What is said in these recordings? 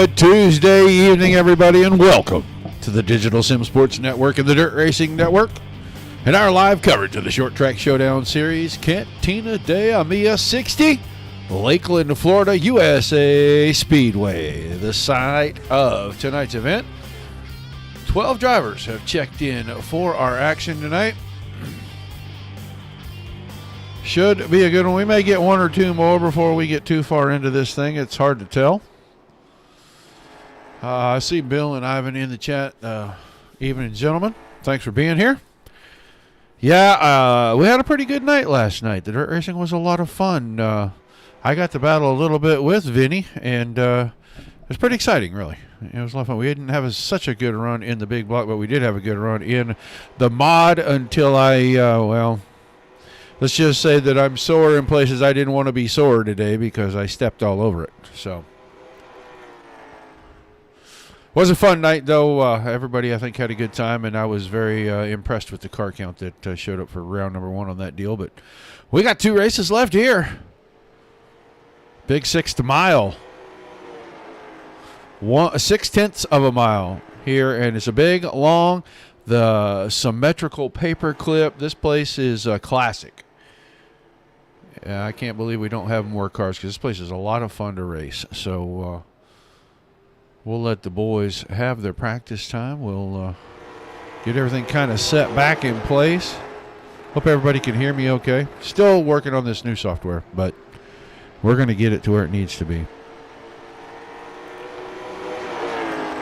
Good Tuesday evening, everybody, and welcome to the Digital Sim Sports Network and the Dirt Racing Network and our live coverage of the Short Track Showdown Series, Cantina de Amia 60, Lakeland, Florida, USA Speedway, the site of tonight's event. 12 drivers have checked in for our action tonight. Should be a good one. We may get one or two more before we get too far into this thing. It's hard to tell. I see Bill and Ivan in the chat. Evening, gentlemen. Thanks for being here. Yeah, we had a pretty good night last night. The dirt racing was a lot of fun. I got to battle a little bit with Vinny, and it was pretty exciting, really. It was a lot of fun. We didn't have such a good run in the big block, but we did have a good run in the mod until let's just say that I'm sore in places I didn't want to be sore today because I stepped all over it. So, was a fun night, though. Everybody, I think, had a good time, and I was very impressed with the car count that showed up for round number one on that deal. But we got two races left here. Big 6th mile. 6/10 of a mile here, and it's a big, long, the symmetrical paper clip. This place is a classic. I can't believe we don't have more cars because this place is a lot of fun to race. So we'll let the boys have their practice time. We'll get everything kind of set back in place. Hope everybody can hear me okay. Still working on this new software, but we're going to get it to where it needs to be.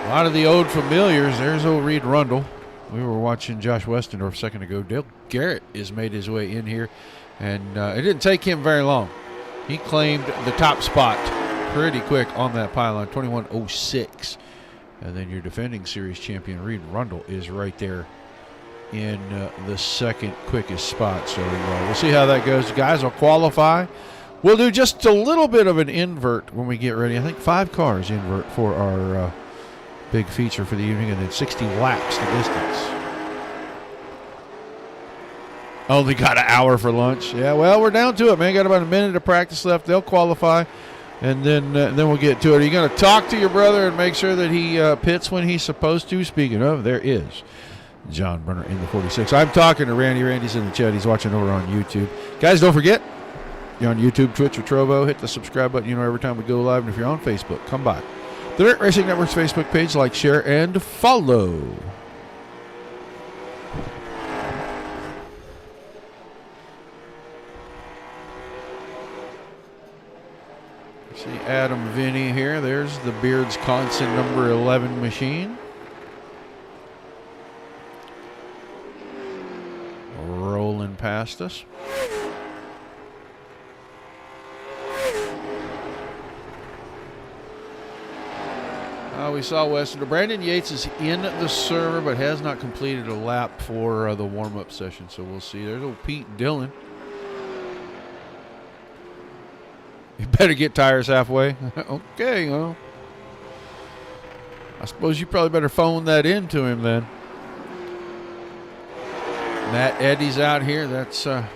A lot of the old familiars. There's old Reed Rundle. We were watching Josh Westendorf a second ago. Dale Garrett has made his way in here, and it didn't take him very long. He claimed the top spot pretty quick on that pylon, 21:06. And then your defending series champion, Reed Rundle, is right there in the second quickest spot. So we'll see how that goes. Guys will qualify. We'll do just a little bit of an invert when we get ready. I think 5 cars invert for our big feature for the evening, and then 60 laps the distance. Only got an hour for lunch. Yeah, well, we're down to it, man. Got about a minute of practice left. They'll qualify, and then we'll get to it. Are you going to talk to your brother and make sure that he pits when he's supposed to? Speaking of, there is John Brunner in the 46. I'm talking to Randy. Randy's in the chat. He's watching over on YouTube. Guys, don't forget, you're on YouTube, Twitch, or Trovo. Hit the subscribe button, every time we go live. And if you're on Facebook, come by the Dirt Racing Network's Facebook page. Like, share, and follow. See Adam Vinny here. There's the Beards Constant number 11 machine. Rolling past us. We saw Western. Brandon Yates is in the server, but has not completed a lap for the warm-up session, so we'll see. There's old Pete Dillon. You better get tires halfway. Okay, well, I suppose you probably better phone that in to him then. Matt Eddy's out here. That's that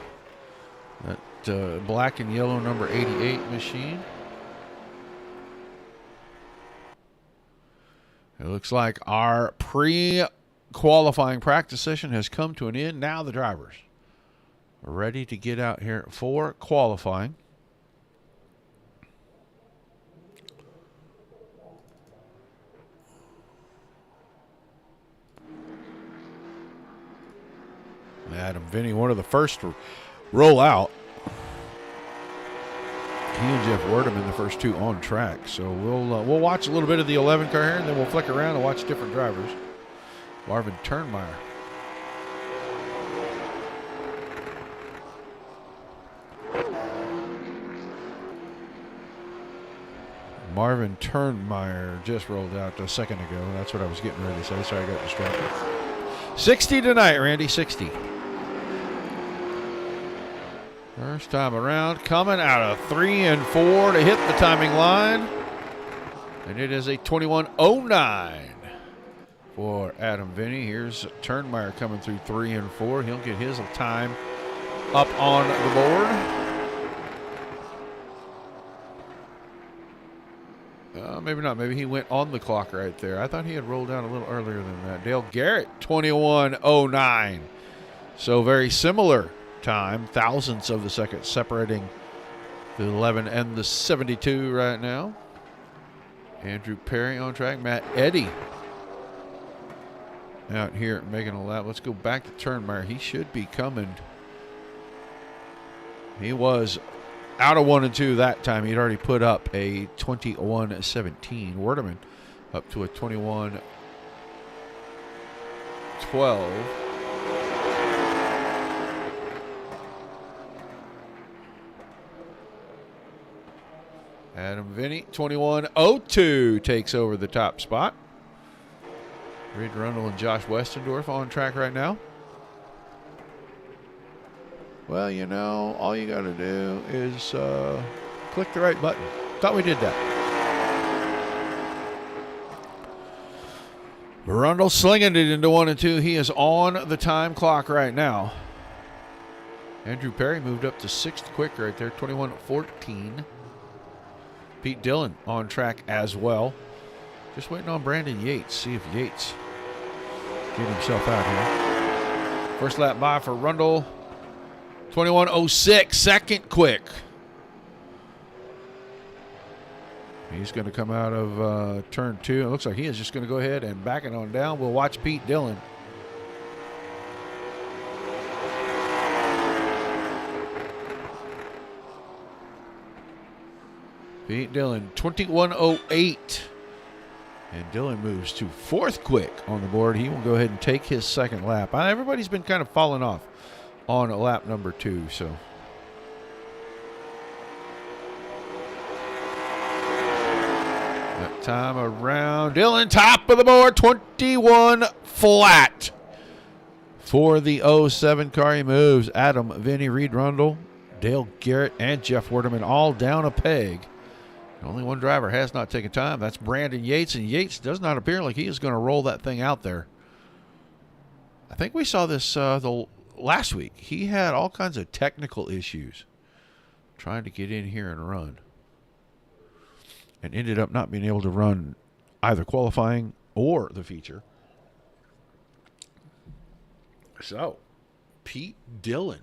black and yellow number 88 machine. It looks like our pre-qualifying practice session has come to an end. Now the drivers are ready to get out here for qualifying. Adam Vinny, one of the first to roll out. He and Jeff Wordham in the first 2 on track. So we'll watch a little bit of the 11 car here, and then we'll flick around and watch different drivers. Marvin Turnmeyer. Marvin Turnmeyer just rolled out a second ago. That's what I was getting ready to say. Sorry, I got distracted. 60 tonight, Randy, 60. First time around, coming out of 3 and 4 to hit the timing line. And it is a 21:09 for Adam Vinny. Here's Turnmeyer coming through 3 and 4. He'll get his time up on the board. Maybe not. Maybe he went on the clock right there. I thought he had rolled down a little earlier than that. Dale Garrett, 21:09. So very similar time, thousandths of the second separating the 11 and the 72 right now. Andrew Perry on track. Matt Eddy out here making a lap. Let's go back to Turnmeyer. He should be coming. He was out of 1 and 2 that time. He'd already put up a 21:17. Werdeman up to a 21:12. Adam Vinny, 21:02, takes over the top spot. Reed Rundle and Josh Westendorf on track right now. Well, you know, all you got to do is click the right button. Thought we did that. Rundle slinging it into 1 and 2. He is on the time clock right now. Andrew Perry moved up to 6th quick right there, 21:14. Pete Dillon on track as well. Just waiting on Brandon Yates. See if Yates get himself out here. First lap by for Rundle. 21:06, second quick. He's going to come out of turn 2. It looks like he is just going to go ahead and back it on down. We'll watch Pete Dillon. Pete Dillon, 21:08. And Dillon moves to 4th quick on the board. He will go ahead and take his second lap. Everybody's been kind of falling off on lap number 2, so. That time around, Dillon, top of the board, 21 flat. For the 07 car, he moves Adam Vinny, Reed Rundle, Dale Garrett, and Jeff Werdeman all down a peg. Only one driver has not taken time. That's Brandon Yates, and Yates does not appear like he is going to roll that thing out there. I think we saw this the last week. He had all kinds of technical issues trying to get in here and run, and ended up not being able to run either qualifying or the feature. So, Pete Dillon,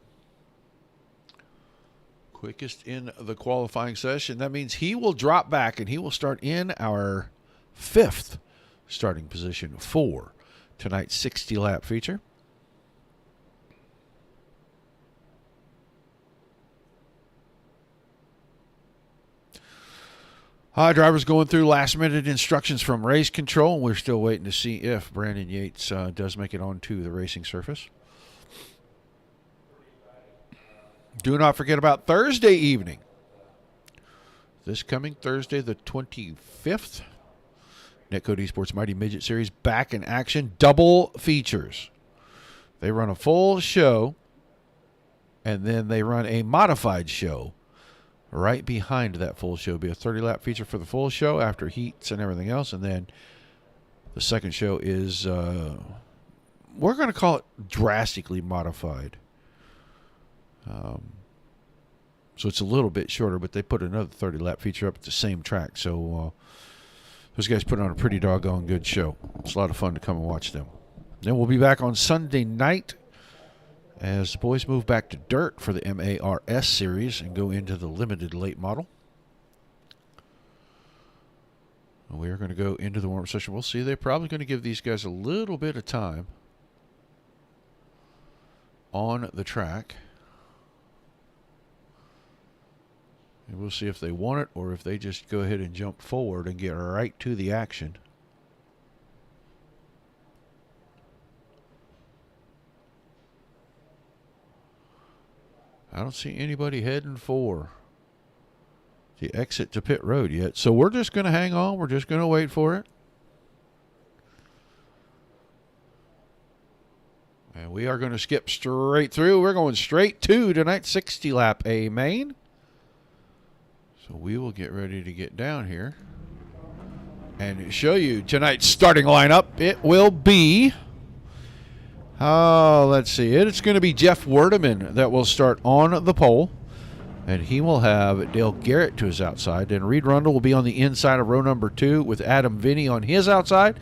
quickest in the qualifying session. That means he will drop back and he will start in our 5th starting position for tonight's 60-lap feature. Drivers going through last-minute instructions from race control. We're still waiting to see if Brandon Yates does make it onto the racing surface. Do not forget about Thursday evening. This coming Thursday, the 25th. Netcode Esports Mighty Midget Series back in action. Double features. They run a full show, and then they run a modified show right behind that full show. It'll be a 30-lap feature for the full show after heats and everything else. And then the second show is, we're going to call it drastically modified. So it's a little bit shorter, but they put another 30-lap feature up at the same track. So those guys put on a pretty doggone good show. It's a lot of fun to come and watch them. Then we'll be back on Sunday night as the boys move back to dirt for the MARS series and go into the limited late model. And we are going to go into the warm-up session. We'll see. They're probably going to give these guys a little bit of time on the track. And we'll see if they want it or if they just go ahead and jump forward and get right to the action. I don't see anybody heading for the exit to pit road yet. So we're just going to hang on. We're just going to wait for it. And we are going to skip straight through. We're going straight to tonight's 60-lap A main. So we will get ready to get down here and show you tonight's starting lineup. It will be, let's see, it's going to be Jeff Werdeman that will start on the pole. And he will have Dale Garrett to his outside. And Reed Rundle will be on the inside of row number 2 with Adam Vinny on his outside.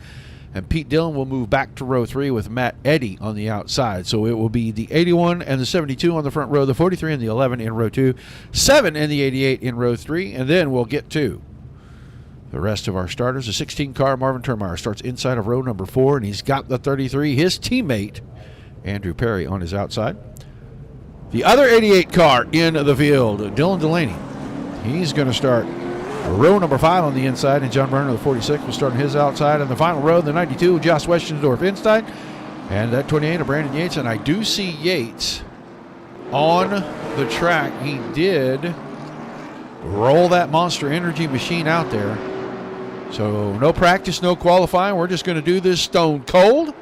And Pete Dillon will move back to row 3 with Matt Eddy on the outside. So it will be the 81 and the 72 on the front row, the 43 and the 11 in row 2, 7 and the 88 in row 3, and then we'll get to the rest of our starters. The 16 car, Marvin Termeyer, starts inside of row number 4, and he's got the 33, his teammate, Andrew Perry, on his outside. The other 88 car in the field, Dylan Delaney. He's going to start row number 5 on the inside, and John Brenner, the 46, will start on his outside. In the final row, the 92, Josh Westendorf inside, and that 28 of Brandon Yates. And I do see Yates on the track. He did roll that Monster Energy machine out there. So no practice, no qualifying. We're just going to do this stone cold,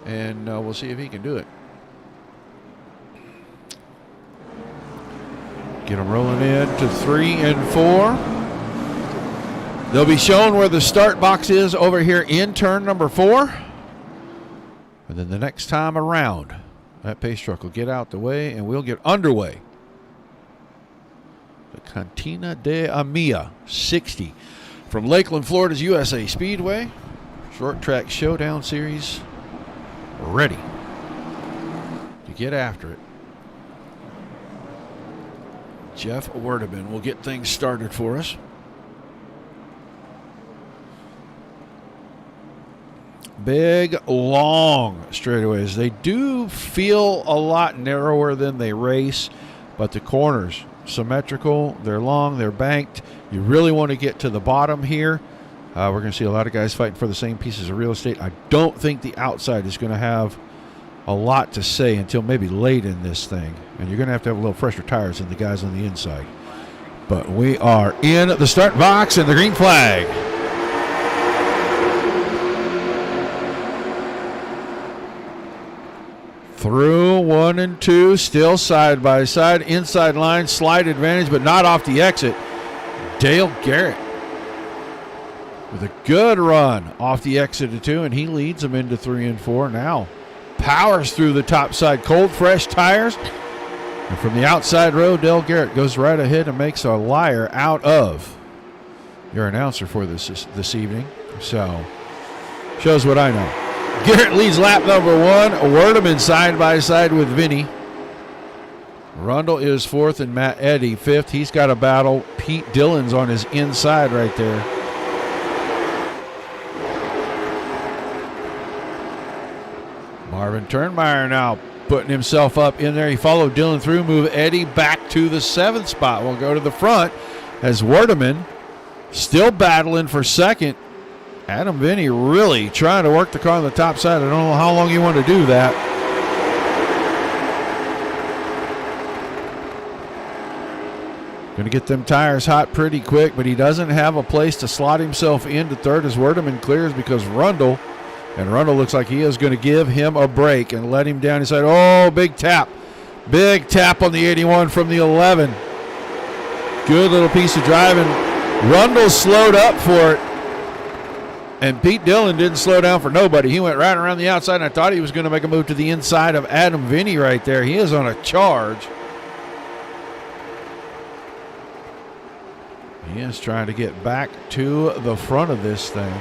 and we'll see if he can do it. Get them rolling in to 3 and 4. They'll be shown where the start box is over here in turn number 4. And then the next time around, that pace truck will get out the way and we'll get underway. The Cantina de Amia 60 from Lakeland, Florida's USA Speedway. Short track showdown series ready to get after it. Jeff Werdeman will get things started for us. Big, long straightaways. They do feel a lot narrower than they race, but the corners, symmetrical, they're long, they're banked. You really want to get to the bottom here. We're going to see a lot of guys fighting for the same pieces of real estate. I don't think the outside is going to have a lot to say until maybe late in this thing. And you're going to have a little fresher tires than the guys on the inside. But we are in the start box and the green flag. Through 1 and 2, still side by side, inside line, slight advantage, but not off the exit. Dale Garrett with a good run off the exit of 2, and he leads them into 3 and 4 now. Powers through the top side, cold, fresh tires. And from the outside row, Dale Garrett goes right ahead and makes a liar out of your announcer for this evening. So, shows what I know. Garrett leads lap number 1. Werdeman side by side with Vinny. Rundle is 4th and Matt Eddy 5th. He's got a battle. Pete Dillon's on his inside right there. Marvin Turnmeyer now putting himself up in there. He followed Dillon through, move Eddy back to the 7th spot. We'll go to the front as Werdeman still battling for 2nd. Adam Vinny really trying to work the car on the top side. I don't know how long you want to do that. Going to get them tires hot pretty quick, but he doesn't have a place to slot himself into 3rd as Werdeman clears because Rundle looks like he is going to give him a break and let him down. He said, oh, big tap. Big tap on the 81 from the 11. Good little piece of driving. Rundle slowed up for it. And Pete Dillon didn't slow down for nobody. He went right around the outside, and I thought he was going to make a move to the inside of Adam Vinny right there. He is on a charge. He is trying to get back to the front of this thing.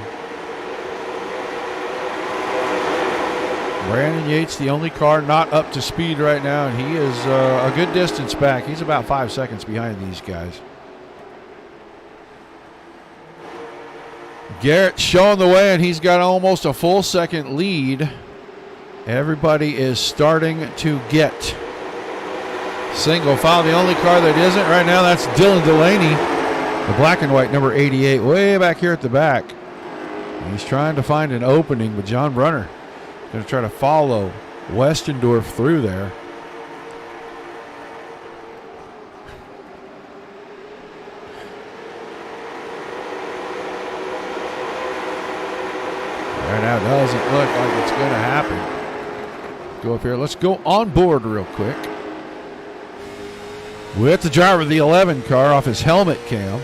Brandon Yates, the only car not up to speed right now, and he is a good distance back. He's about 5 seconds behind these guys. Garrett showing the way, and he's got almost a full second lead. Everybody is starting to get single file. The only car that isn't right now, that's Dylan Delaney, the black and white number 88, way back here at the back. He's trying to find an opening, but John Brunner going to try to follow Westendorf through there. Right now, doesn't look like it's going to happen. Go up here. Let's go on board real quick with the driver of the 11 car off his helmet cam.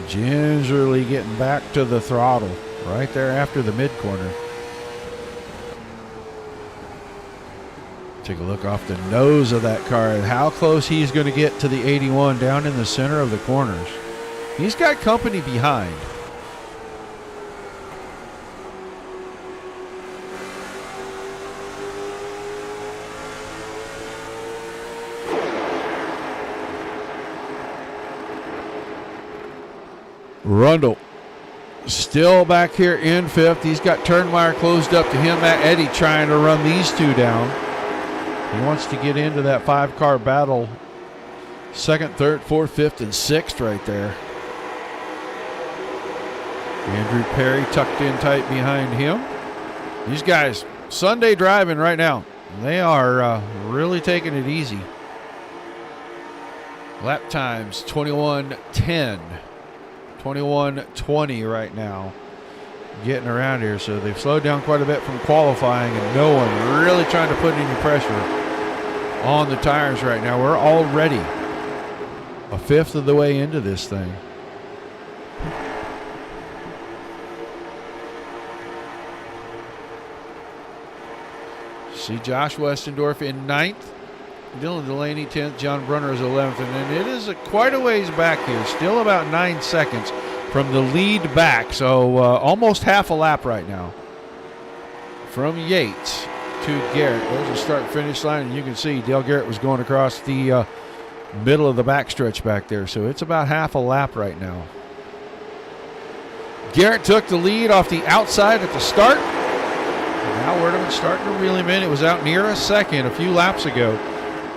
Gingerly getting back to the throttle right there after the mid corner. Take a look off the nose of that car and how close he's going to get to the 81 down in the center of the corners. He's got company behind. Rundle still back here in fifth. He's got Turnmeyer closed up to him. Matt Eddy trying to run these two down. He wants to get into that 5-car battle. Second, third, fourth, fifth, and sixth right there. Andrew Perry tucked in tight behind him. These guys, Sunday driving right now. They are really taking it easy. Lap times 21:10. 21:20 right now, getting around here. So they've slowed down quite a bit from qualifying, and no one really trying to put any pressure on the tires right now. We're already a fifth of the way into this thing. See Josh Westendorf in 9th. Dylan Delaney 10th, John Brunner is 11th, and then it is quite a ways back here. Still about 9 seconds from the lead back, so almost half a lap right now. From Yates to Garrett. There's a start-finish line, and you can see Dale Garrett was going across the middle of the backstretch back there, so it's about half a lap right now. Garrett took the lead off the outside at the start. Now Werdeman's starting to reel him in. It was out near a second a few laps ago.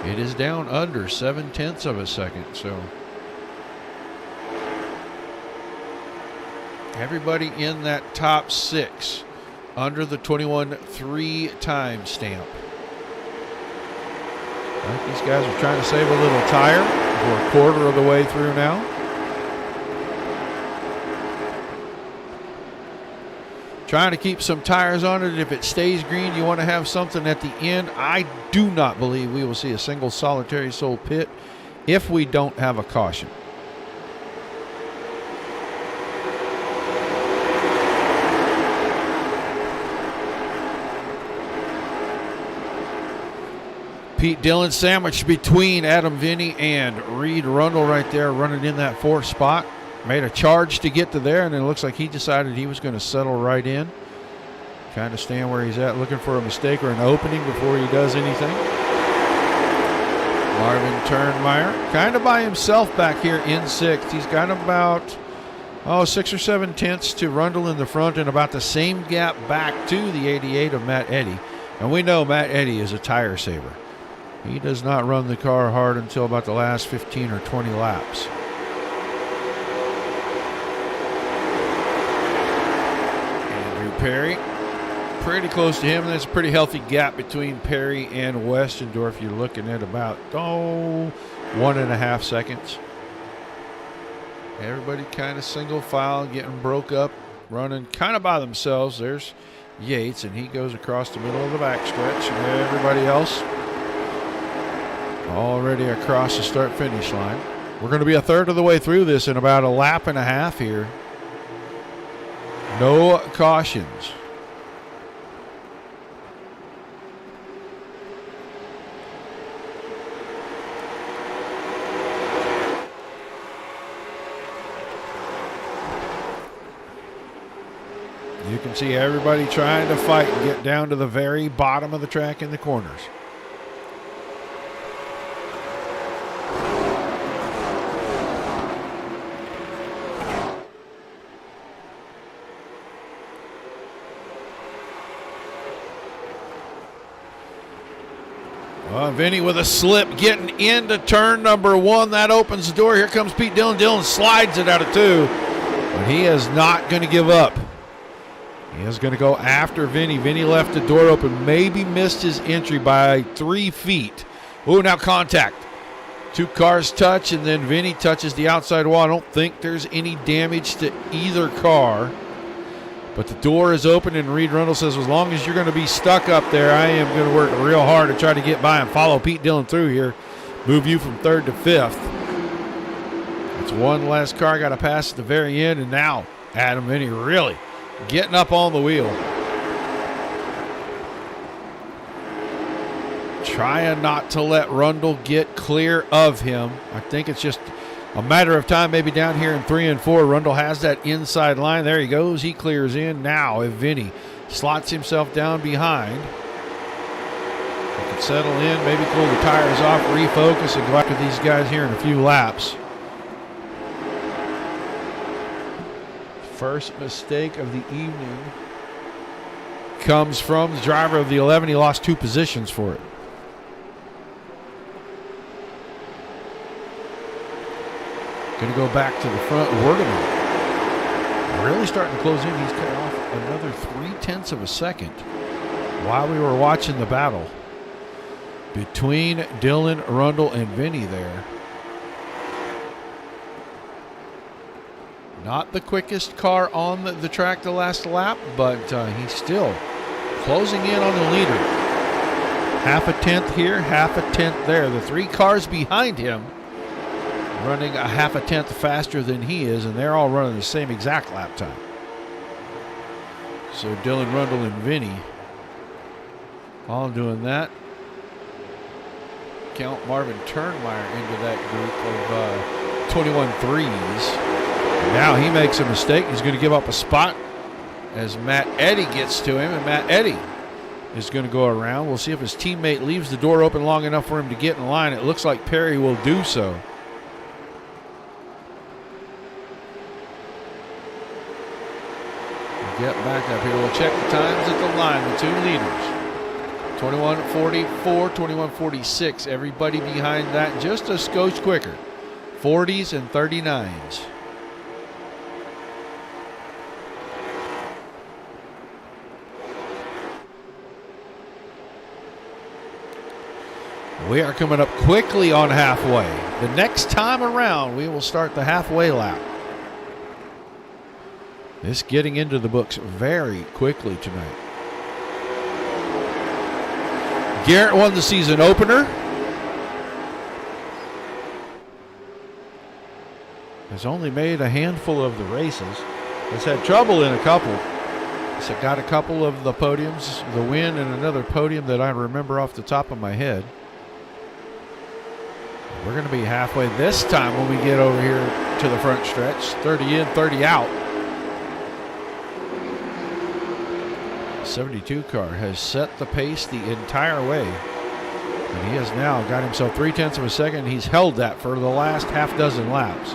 It is down under 0.7 of a second, so everybody in that top 6 under the 21:3 time stamp. I think these guys are trying to save a little tire. We're a quarter of the way through now. Trying to keep some tires on it. If it stays green, you want to have something at the end. I do not believe we will see a single solitary soul pit if we don't have a caution. Pete Dillon sandwiched between Adam Vinny and Reed Rundle right there, running in that 4th spot. Made a charge to get to there, and it looks like he decided he was going to settle right in. Kind of stand where he's at, looking for a mistake or an opening before he does anything. Marvin Turnmeyer, kind of by himself back here in 6th. He's got about 6 or 7 tenths to Rundle in the front, and about the same gap back to the 88 of Matt Eddy. And we know Matt Eddy is a tire saver. He does not run the car hard until about the last 15 or 20 laps. Perry, pretty close to him. There's a pretty healthy gap between Perry and Westendorf. You're looking at about 1.5 seconds. Everybody kind of single file, getting broke up, running kind of by themselves. There's Yates, and he goes across the middle of the backstretch, and everybody else already across the start-finish line. We're going to be a third of the way through this in about a lap and a half here. No cautions. You can see everybody trying to fight and get down to the very bottom of the track in the corners. Vinny with a slip getting into turn number 1. That opens the door. Here comes Pete Dillon. Dillon slides it out of 2. But he is not going to give up. He is going to go after Vinny. Vinny left the door open. Maybe missed his entry by 3 feet. Oh, now contact. 2 cars touch, and then Vinny touches the outside wall. I don't think there's any damage to either car. But the door is open, and Reed Rundle says, as long as you're going to be stuck up there, I am going to work real hard to try to get by and follow Pete Dillon through here. Move you from 3rd to 5th. It's one less car got to pass at the very end, and now Adam Vinny really getting up on the wheel. trying not to let Rundle get clear of him. I think it's just a matter of time, maybe down here in 3 and 4. Rundle has that inside line. There he goes. He clears in. Now if Vinny slots himself down behind, he can settle in, maybe pull the tires off, refocus, and go after these guys here in a few laps. First mistake of the evening comes from the driver of the 11. He lost 2 positions for it. Going to go back to the front. Werdeman really starting to close in. He's cut off another 0.3 of a second while we were watching the battle between Dylan, Rundle, and Vinny there. Not the quickest car on the track the last lap, but he's still closing in on the leader. 0.5 tenth here, 0.5 tenth there. The 3 cars behind him running 0.5 tenth faster than he is, and they're all running the same exact lap time. So Dylan, Rundle, and Vinny all doing that. Count Marvin Turnmeyer into that group of 21 threes. Now he makes a mistake. He's going to give up a spot as Matt Eddy gets to him, and Matt Eddy is going to go around. We'll see if his teammate leaves the door open long enough for him to get in line. It looks like Perry will do so. We'll get back up here. We'll check the times at the line, the 2 leaders. 21:44, 21:46. Everybody behind that just a skosh quicker. 40s and 39s. We are coming up quickly on halfway. The next time around, we will start the halfway lap. This getting into the books very quickly tonight. Garrett won the season opener. Has only made a handful of the races. Has had trouble in a couple. So got a couple of the podiums, the win and another podium that I remember off the top of my head. We're going to be halfway this time when we get over here to the front stretch. 30 in, 30 out. 72 car has set the pace the entire way. And he has now got himself 0.3 of a second. He's held that for the last half dozen laps.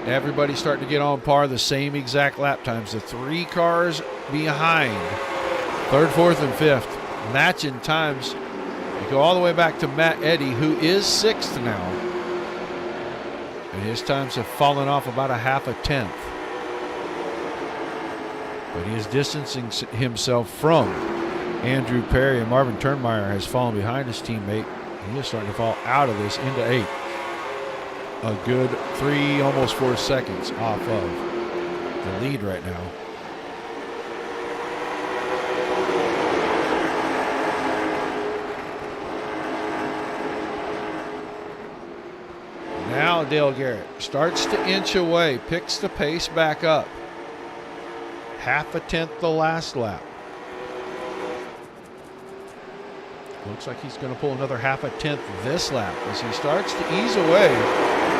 Everybody's starting to get on par, the same exact lap times. The 3 cars behind, 3rd, 4th, and 5th, matching times. You go all the way back to Matt Eddy, who is 6th now. And his times have fallen off about 0.5 tenth. But he is distancing himself from Andrew Perry, and Marvin Turnmeyer has fallen behind his teammate. He is starting to fall out of this into 8th. A good 3, almost 4 seconds off of the lead right now. Now Dale Garrett starts to inch away, picks the pace back up. 0.5 tenth the last lap. Looks like he's going to pull another 0.5 tenth this lap as he starts to ease away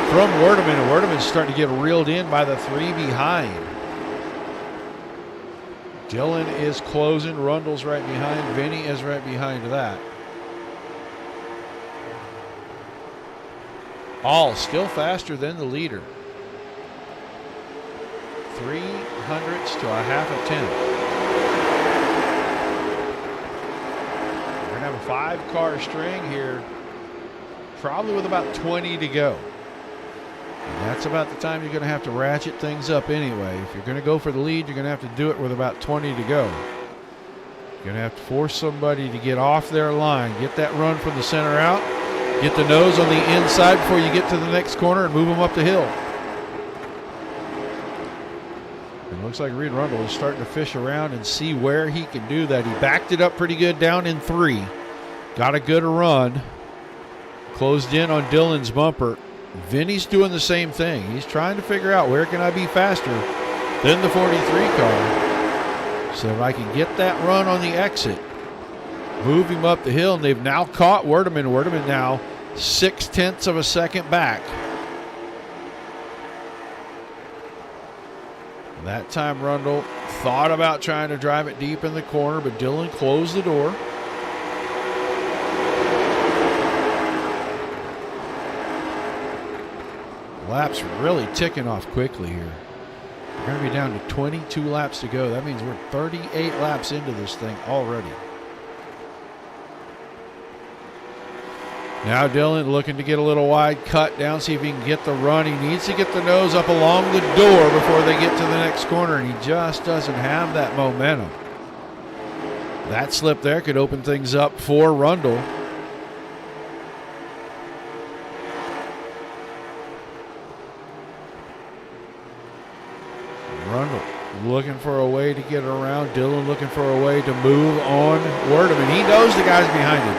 from Werdeman. And Werdeman's starting to get reeled in by the 3 behind. Dylan is closing. Rundle's right behind. Vinny is right behind that. All still faster than the leader. 0.3 to 0.5 tenth. We're going to have a 5-car string here, probably with about 20 to go. And that's about the time you're going to have to ratchet things up anyway. If you're going to go for the lead, you're going to have to do it with about 20 to go. You're going to have to force somebody to get off their line, get that run from the center out, get the nose on the inside before you get to the next corner and move them up the hill. It looks like Reed Rundle is starting to fish around and see where he can do that. He backed it up pretty good down in 3. Got a good run. Closed in on Dylan's bumper. Vinny's doing the same thing. He's trying to figure out where can I be faster than the 43 car so if I can get that run on the exit move him up the hill, and they've now caught Werdeman. Werdeman now 0.6 of a second back. That time Rundle thought about trying to drive it deep in the corner, but Dillon closed the door. Laps really ticking off quickly here. We're going to be down to 22 laps to go. That means we're 38 laps into this thing already. Now Dillon looking to get a little wide, cut down, see if he can get the run. He needs to get the nose up along the door before they get to the next corner, and he just doesn't have that momentum. That slip there could open things up for Rundle. Rundle looking for a way to get around. Dillon looking for a way to move on Werdeman. He knows the guys behind him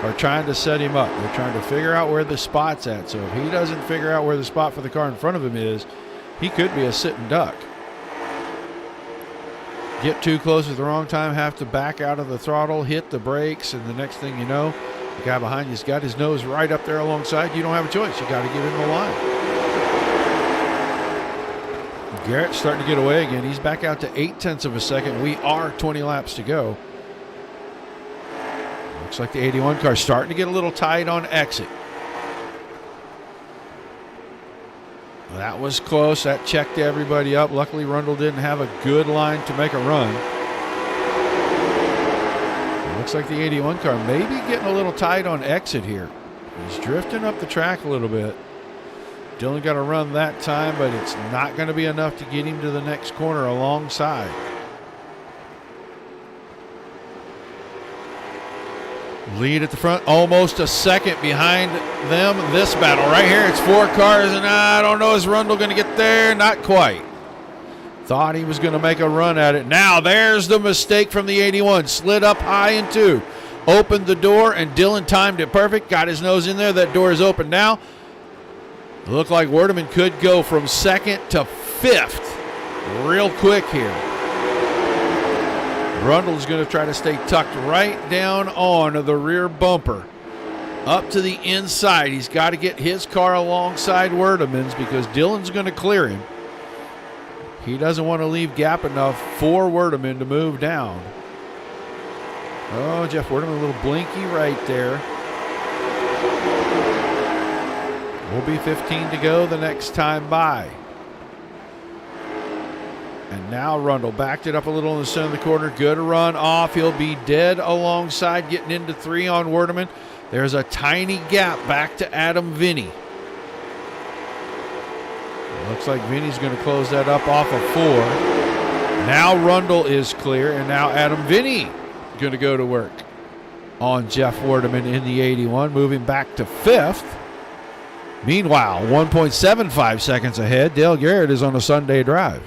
are trying to set him up. They're trying to figure out where the spot's at. So if he doesn't figure out where the spot for the car in front of him is, he could be a sitting duck. Get too close at the wrong time, have to back out of the throttle, hit the brakes, and the next thing you know, the guy behind you's got his nose right up there alongside. You don't have a choice. You got to give him the line. Garrett's starting to get away again. He's back out to 0.8 of a second. We are 20 laps to go. Looks like the 81 car starting to get a little tight on exit. That was close. That checked everybody up. Luckily, Rundle didn't have a good line to make a run. It looks like the 81 car maybe getting a little tight on exit here. He's drifting up the track a little bit. Dillon got a run that time, but it's not going to be enough to get him to the next corner alongside. Lead at the front, almost a second behind them. This battle right here, it's 4 cars, and I don't know, is Rundle going to get there? Not quite. Thought he was going to make a run at it. Now there's the mistake from the 81. Slid up high in 2. Opened the door, and Dillon timed it perfect. Got his nose in there. That door is open now. Looked like Werdeman could go from 2nd to 5th real quick here. Rundle's going to try to stay tucked right down on the rear bumper. Up to the inside. He's got to get his car alongside Werdeman's because Dillon's going to clear him. He doesn't want to leave gap enough for Werdeman to move down. Oh, Jeff Werdeman, a little blinky right there. Will be 15 to go the next time by. And now Rundle backed it up a little in the center of the corner. Good run off. He'll be dead alongside, getting into 3 on Werdeman. There's a tiny gap back to Adam Vinny. Looks like Vinny's going to close that up off of 4. Now Rundle is clear, and now Adam Vinny going to go to work on Jeff Werdeman in the 81, moving back to 5th. Meanwhile, 1.75 seconds ahead, Dale Garrett is on a Sunday drive.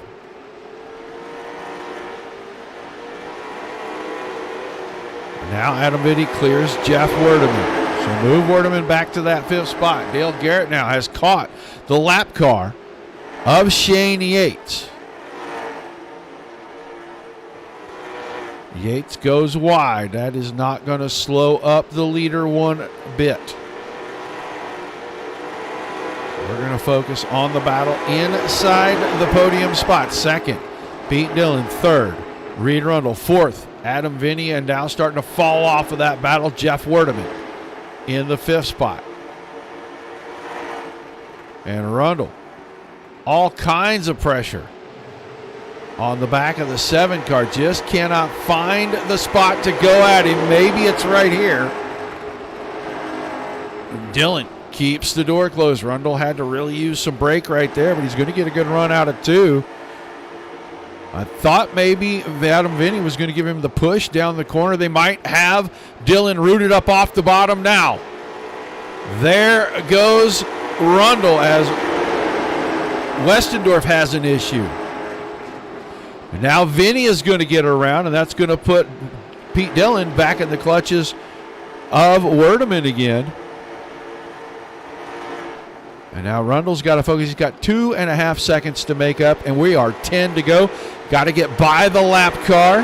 Now Adam Vinny clears Jeff Werdeman. So move Werdeman back to that 5th spot. Dale Garrett now has caught the lap car of Shane Yates. Yates goes wide. That is not going to slow up the leader one bit. We're going to focus on the battle inside the podium spot. 2nd, Pete Dillon. 3rd, Reed Rundle. 4th, Adam Vinny, and now starting to fall off of that battle, Jeff Werdeman in the 5th spot. And Rundle, all kinds of pressure on the back of the 7 car. Just cannot find the spot to go at him. Maybe it's right here. Dillon keeps the door closed. Rundle had to really use some brake right there, but he's going to get a good run out of 2. I thought maybe Adam Vinny was going to give him the push down the corner. They might have. Dillon rooted up off the bottom now. There goes Rundle as Westendorf has an issue. And now Vinny is going to get around, and that's going to put Pete Dillon back in the clutches of Werdeman again. And now Rundle's got to focus. He's got 2.5 seconds to make up, and we are 10 to go. Got to get by the lap car.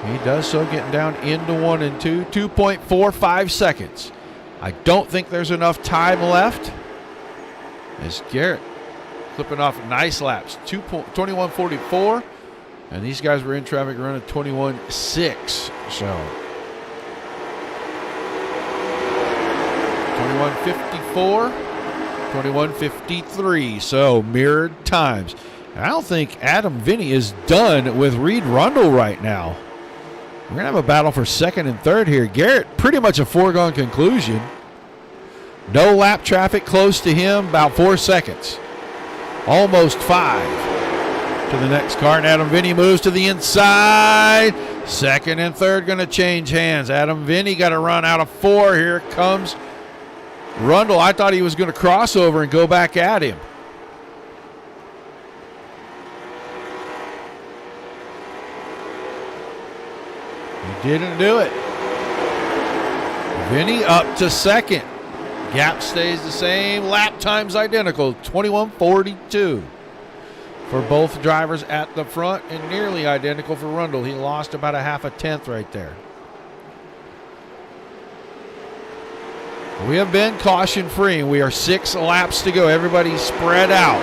He does so, getting down into 1 and 2. 2.45 seconds. I don't think there's enough time left. As Garrett clipping off nice laps. 21:44. And these guys were in traffic running 21:6. So 21:54, 21:53. So mirrored times. I don't think Adam Vinny is done with Reed Rundle right now. We're going to have a battle for second and third here. Garrett, pretty much a foregone conclusion. No lap traffic close to him, about 4 seconds. Almost 5 to the next car. And Adam Vinny moves to the inside. Second and third going to change hands. Adam Vinny got a run out of 4. Here comes Rundle. I thought he was going to cross over and go back at him. Didn't do it. Vinny up to second. Gap stays the same. Lap times identical. 21:42 for both drivers at the front, and nearly identical for Rundle. He lost about a half a tenth right there. We have been caution free, and we are 6 laps to go. Everybody spread out.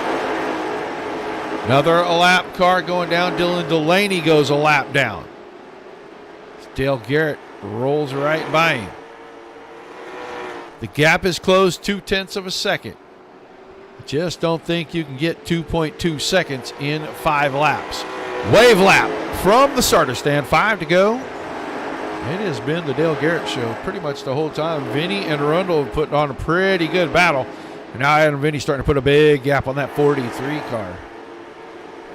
Another lap car going down. Dylan Delaney goes a lap down. Dale Garrett rolls right by him. The gap is closed 0.2 of a second. I just don't think you can get 2.2 seconds in 5 laps. Wave lap from the starter stand. 5 to go. It has been the Dale Garrett show pretty much the whole time. Vinny and Rundle have put on a pretty good battle. And now Adam Vinny starting to put a big gap on that 43 car.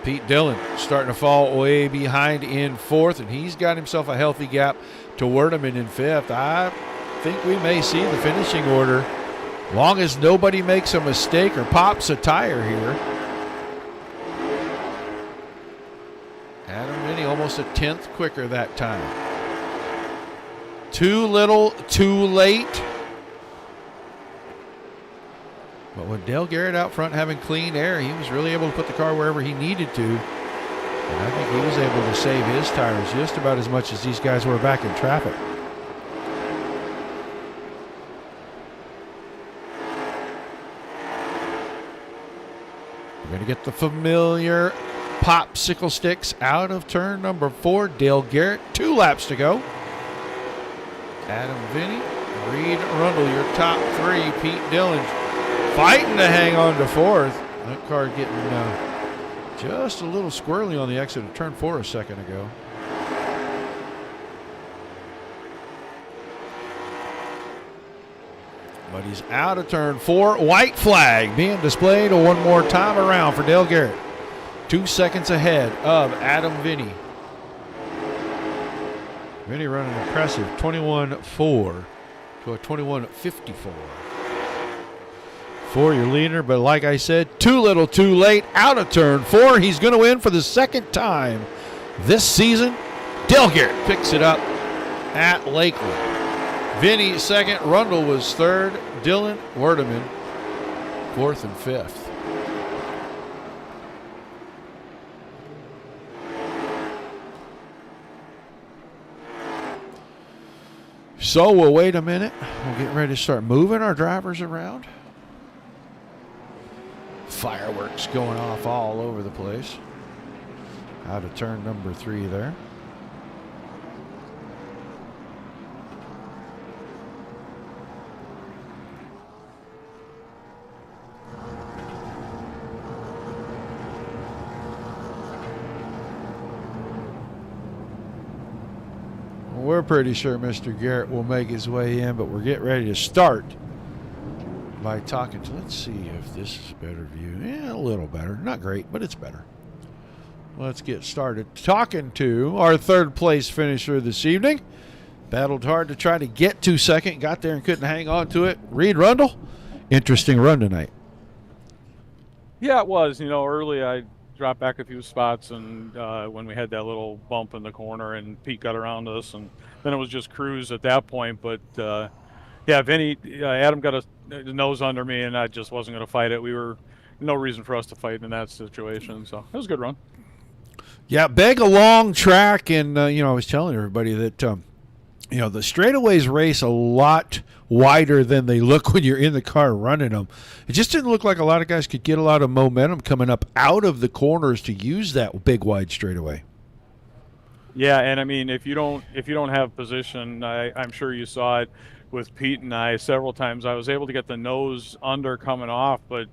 Pete Dillon starting to fall way behind in 4th, and he's got himself a healthy gap to Werdeman in 5th. I think we may see the finishing order, long as nobody makes a mistake or pops a tire here. Adam Vinny almost a 10th quicker that time. Too little, too late. But with Dale Garrett out front having clean air, he was really able to put the car wherever he needed to. And I think he was able to save his tires just about as much as these guys were back in traffic. We're going to get the familiar popsicle sticks out of turn number 4. Dale Garrett, 2 laps to go. Adam Vinny, Reed Rundle, your top 3. Pete Dillon fighting to hang on to 4th. That car getting just a little squirrely on the exit of turn 4 a second ago. But he's out of turn 4. White flag being displayed one more time around for Dale Garrett. 2 seconds ahead of Adam Vinny. Vinny running impressive 21.4 to a 21.54. For your leader, but like I said, too little, too late. Out of turn 4. He's going to win for the second time this season. Dale Garrett picks it up at Lakeland. Vinny second. Rundle was third. Dylan Werdeman 4th and 5th. So we'll wait a minute. We'll get ready to start moving our drivers around. Fireworks going off all over the place. Out of turn number 3 there. We're pretty sure Mr. Garrett will make his way in, but we're getting ready to start by talking to, let's see if this is a better view. Yeah, a little better. Not great, but it's better. Let's get started talking to our 3rd place finisher this evening. Battled hard to try to get to second. Got there and couldn't hang on to it. Reed Rundle. Interesting run tonight. Yeah, it was. You know, early I dropped back a few spots, and when we had that little bump in the corner and Pete got around us, and then it was just cruise at that point. But yeah, Vinny, Adam got a nose under me, and I just wasn't going to fight it. We were no reason for us to fight in that situation, so it was a good run. Yeah, big a long track, and I was telling everybody that the straightaways race a lot wider than they look when you're in the car running them. It just didn't look like a lot of guys could get a lot of momentum coming up out of the corners to use that big wide straightaway. Yeah, and I mean, if you don't have position, I'm sure you saw it with Pete and I several times. I was able to get the nose under coming off, but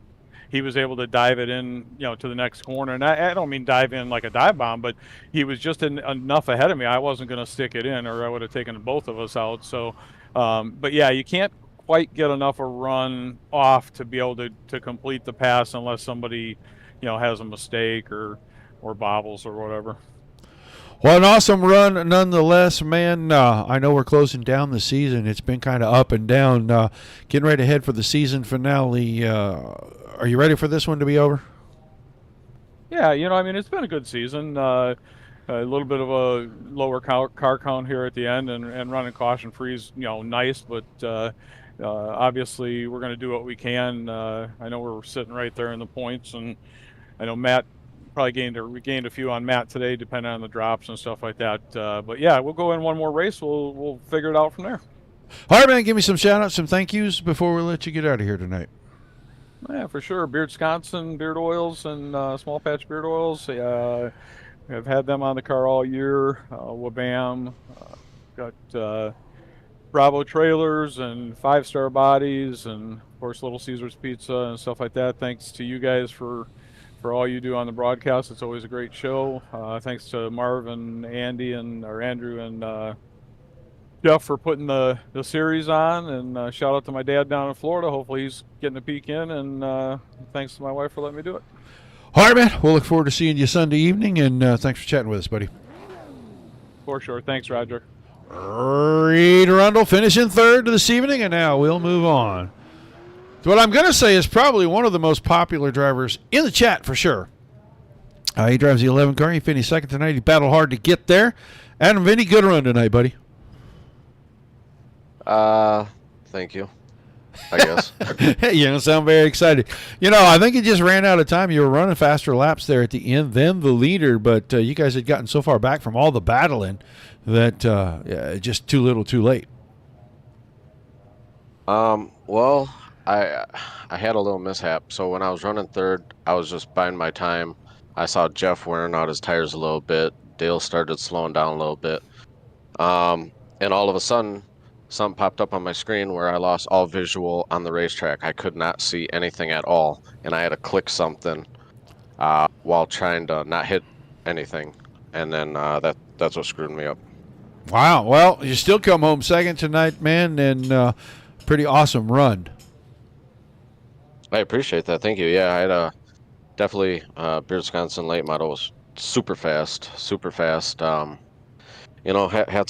he was able to dive it in, to the next corner. And I don't mean dive in like a dive bomb, but he was just enough ahead of me. I wasn't going to stick it in, or I would have taken both of us out. So, but yeah, you can't quite get enough a run off to be able to complete the pass unless somebody, has a mistake or bobbles or whatever. Well, an awesome run nonetheless, man. I know we're closing down the season. It's been kind of up and down. Getting ready to head for the season finale. Are you ready for this one to be over? Yeah, I mean, it's been a good season. A little bit of a lower car count here at the end, and running caution free is, nice, but obviously we're going to do what we can. I know we're sitting right there in the points, and I know Matt probably we gained a few on Matt today, depending on the drops and stuff like that. But yeah, we'll go in one more race. We'll figure it out from there. All right, man. Give me some shout outs, some thank yous before we let you get out of here tonight. Yeah, for sure. Wisconsin beard oils and small patch beard oils. I've had them on the car all year. Wabam. Got Bravo trailers and 5-star bodies, and of course Little Caesars pizza and stuff like that. Thanks to you guys for all you do on the broadcast. It's always a great show. Thanks to Marv and Andy or Andrew and Jeff for putting the series on, and shout out to my dad down in Florida. Hopefully he's getting a peek in, and thanks to my wife for letting me do it. All right, man. We'll look forward to seeing you Sunday evening, and thanks for chatting with us, buddy. For sure. Thanks, Roger. Reed Rundle finishing third this evening, and now we'll move on. What I'm going to say is probably one of the most popular drivers in the chat for sure. He drives the 11 car. He finished second tonight. He battled hard to get there. Adam Vinny, good run tonight, buddy. Thank you, I guess. Hey, you don't sound very excited. I think you just ran out of time. You were running faster laps there at the end than the leader, but you guys had gotten so far back from all the battling that just too little too late. Well, I had a little mishap. So when I was running third, I was just buying my time. I saw Jeff wearing out his tires a little bit. Dale started slowing down a little bit. And all of a sudden, something popped up on my screen where I lost all visual on the racetrack. I could not see anything at all, and I had to click something while trying to not hit anything, and then that's what screwed me up. Wow. Well, you still come home second tonight, man, and pretty awesome run. I appreciate that. Thank you. Yeah, I had definitely Beard Wisconsin late model was super fast. Hats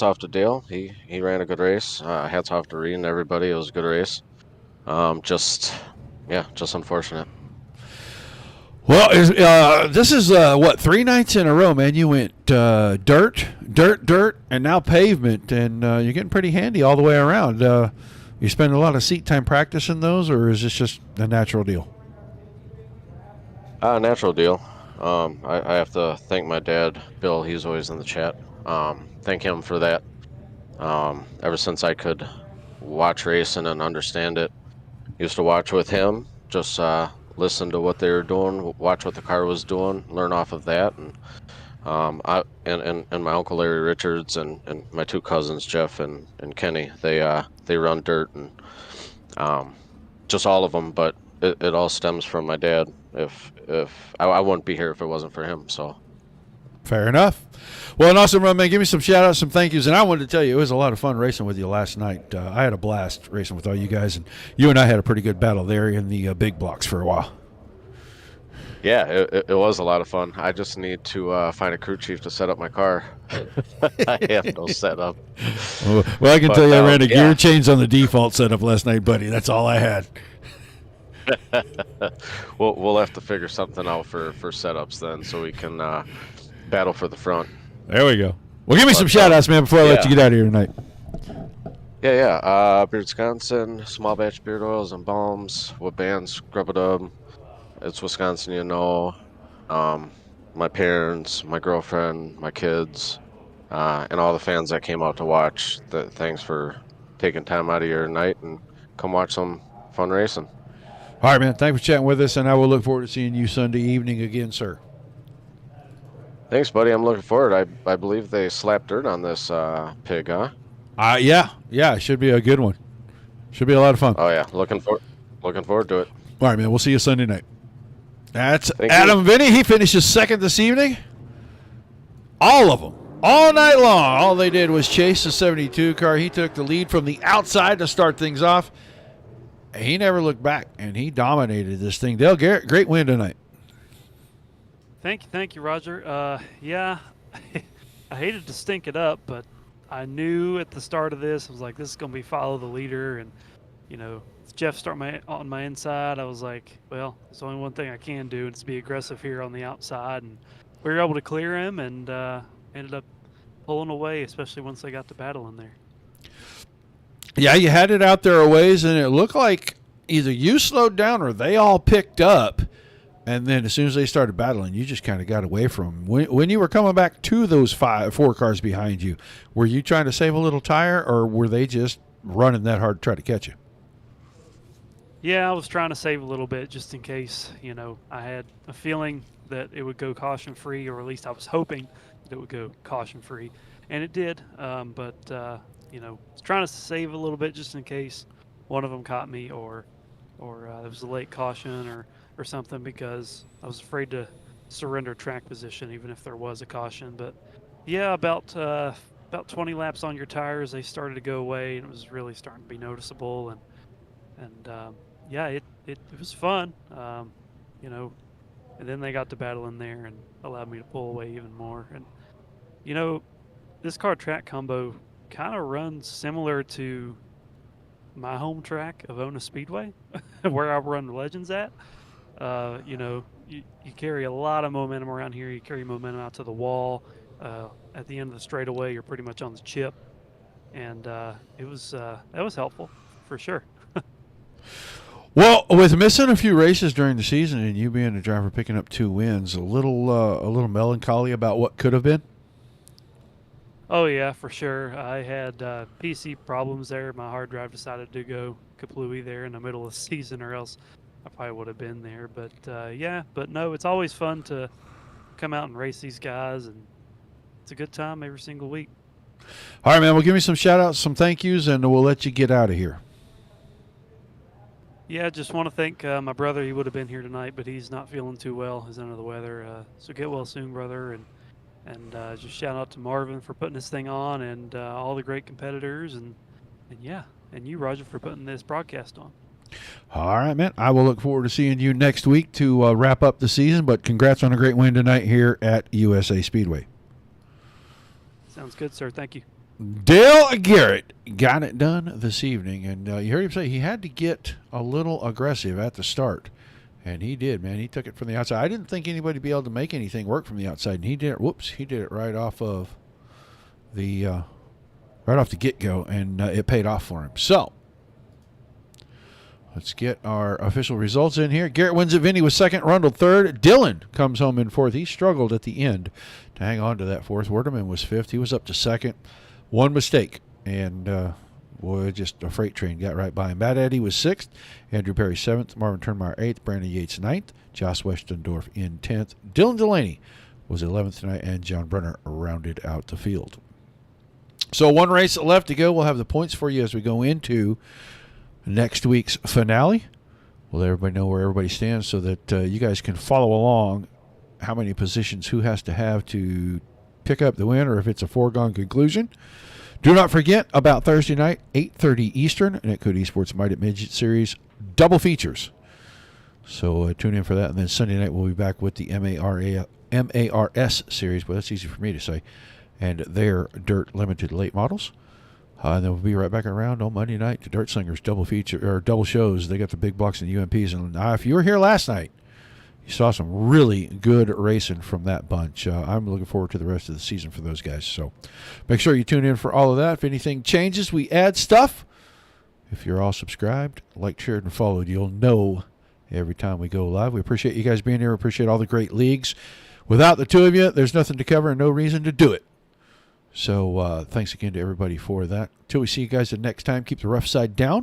off to Dale. He ran a good race. Hats off to Reed and everybody. It was a good race. Just unfortunate. Well, this is, 3 nights in a row, man. You went dirt, and now pavement, and you're getting pretty handy all the way around. You spend a lot of seat time practicing those, or is this just a natural deal? Natural deal. I have to thank my dad, Bill. He's always in the chat. Thank him for that. Ever since I could watch racing and understand it, used to watch with him, just listen to what they were doing, watch what the car was doing, learn off of that. And my uncle Larry Richards and my two cousins Jeff and Kenny, they run dirt, and just all of them. But it all stems from my dad. If I wouldn't be here if it wasn't for him. So fair enough. Well, an awesome run, man. Give me some shout outs, some thank yous. And I wanted to tell you, it was a lot of fun racing with you last night. I had a blast racing with all you guys, and you and I had a pretty good battle there in the big blocks for a while. Yeah, it was a lot of fun. I just need to find a crew chief to set up my car. I have no setup. Well, I can tell you I ran a gear change on the default setup last night, buddy. That's all I had. We'll have to figure something out for setups then, so we can battle for the front. There we go. Well, give me some shout outs, man, before I let you get out of here tonight. Yeah. Beard Wisconsin, small batch beard oils and balms, what bands, Scrub It Up. It's Wisconsin, my parents, my girlfriend, my kids, and all the fans that came out to watch. Thanks for taking time out of your night and come watch some fun racing. All right, man. Thanks for chatting with us, and I will look forward to seeing you Sunday evening again, sir. Thanks, buddy. I'm looking forward. I believe they slapped dirt on this pig, huh? Yeah. It should be a good one. Should be a lot of fun. Oh yeah, looking forward to it. All right, man. We'll see you Sunday night. That's Thank Adam you. Vinny. He finishes second this evening. All of them. All night long. All they did was chase the 72 car. He took the lead from the outside to start things off. He never looked back, and he dominated this thing. Dale Garrett, great win tonight. Thank you, Roger. Yeah, I hated to stink it up, but I knew at the start of this, I was like, this is going to be follow the leader. And, if Jeff start on my inside, I was like, well, there's only one thing I can do, and it's be aggressive here on the outside. And we were able to clear him and ended up pulling away, especially once they got to battling there. Yeah, you had it out there a ways, and it looked like either you slowed down or they all picked up. And then as soon as they started battling, you just kind of got away from them. When you were coming back to those four cars behind you, were you trying to save a little tire, or were they just running that hard to try to catch you? Yeah, I was trying to save a little bit just in case, I had a feeling that it would go caution-free, or at least I was hoping that it would go caution-free. And it did, but I was trying to save a little bit just in case one of them caught me or there was a late caution or something, because I was afraid to surrender track position even if there was a caution. But yeah, about 20 laps on your tires, they started to go away, and it was really starting to be noticeable. And yeah, it was fun, and then they got to battle in there and allowed me to pull away even more. And this car track combo kind of runs similar to my home track of Ona Speedway, where I run Legends at. You carry a lot of momentum around here. You carry momentum out to the wall. At the end of the straightaway, you're pretty much on the chip, and that was helpful for sure. Well, with missing a few races during the season and you being a driver picking up 2 wins, a little melancholy about what could have been. Oh yeah, for sure. I had PC problems there. My hard drive decided to go kaplooey there in the middle of the season, or else I probably would have been there. But but no, it's always fun to come out and race these guys, and it's a good time every single week. All right, man. Well, give me some shout-outs, some thank yous, and we'll let you get out of here. Yeah, just want to thank my brother. He would have been here tonight, but he's not feeling too well. He's under the weather. So get well soon, brother. And just shout out to Marvin for putting this thing on, and all the great competitors, and you, Roger, for putting this broadcast on. All right, man. I will look forward to seeing you next week to wrap up the season, but congrats on a great win tonight here at USA Speedway. Sounds good, sir. Thank you. Dale Garrett got it done this evening, and you heard him say he had to get a little aggressive at the start, and he did, man. He took it from the outside. I didn't think anybody would be able to make anything work from the outside, and he did it. Whoops, he did it right off of the get-go, and it paid off for him. So let's get our official results in here. Garrett wins it. Vinny was second. Rundle third. Dylan comes home in fourth. He struggled at the end to hang on to that fourth. Werdeman was fifth. He was up to second. One mistake, and just a freight train got right by him. Matt Eddy was sixth. Andrew Perry seventh. Marvin Turnmeyer eighth. Brandon Yates ninth. Josh Westendorf in 10th. Dylan Delaney was 11th tonight, and John Brenner rounded out the field. So one race left to go. We'll have the points for you as we go into next week's finale. We'll let everybody know where everybody stands so that you guys can follow along how many positions who has to have to pick up the win, or if it's a foregone conclusion. Do not forget about Thursday night, 8:30 Eastern, Netcode Esports Might at Midget Series double features. So tune in for that. And then Sunday night we'll be back with the MARS series, but that's easy for me to say, and their Dirt Limited late models. And then we'll be right back around on Monday night to Dirt Slingers double feature or double shows. They got the big blocks and the UMPs. And if you were here last night, you saw some really good racing from that bunch. I'm looking forward to the rest of the season for those guys. So make sure you tune in for all of that. If anything changes, we add stuff. If you're all subscribed, liked, shared, and followed, you'll know every time we go live. We appreciate you guys being here. We appreciate all the great leagues. without the two of you, there's nothing to cover and no reason to do it. So thanks again to everybody for that. Until we see you guys the next time, keep the rough side down.